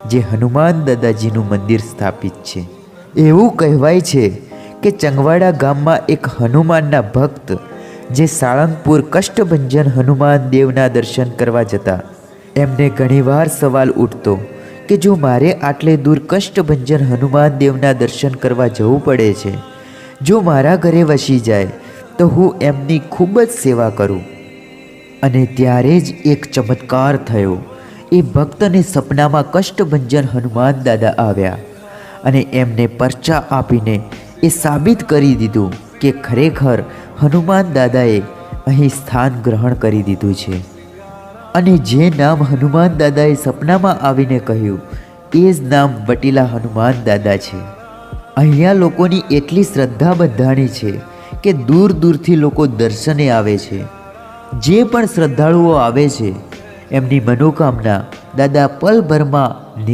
જે હનુમાન દાદાજીનું મંદિર સ્થાપિત છે। એવું કહેવાય છે કે ચંગવાડા ગામમાં એક હનુમાનના ભક્ત જે સાળંગપુર કષ્ટભંજન હનુમાન દેવના દર્શન કરવા જતા એમને ઘણીવાર સવાલ ઉઠતો કે જો મારે આટલે દૂર કષ્ટભંજન હનુમાન દેવના દર્શન કરવા જવું પડે છે, જો મારા ઘરે વસી જાય તો હું એમની ખૂબ જ સેવા કરું। અને ત્યારે જ એક ચમત્કાર થયો। એ ભક્તને સપનામાં કષ્ટભંજન હનુમાન દાદા આવ્યા અને એમને પરચા આપીને એ સાબિત કરી દીધું કે ખરેખર હનુમાન દાદાએ અહીં સ્થાન ગ્રહણ કરી દીધું છે। અને જે નામ હનુમાન દાદાએ સપનામાં આવીને કહ્યું એ જ નામ વટીલા હનુમાન દાદા છે। અહીંયા લોકોની એટલી શ્રદ્ધા બંધાણી છે કે દૂર દૂરથી લોકો દર્શને આવે છે। જે પણ શ્રદ્ધાળુઓ આવે છે એમની મનોકામના દાદા પલભરમાં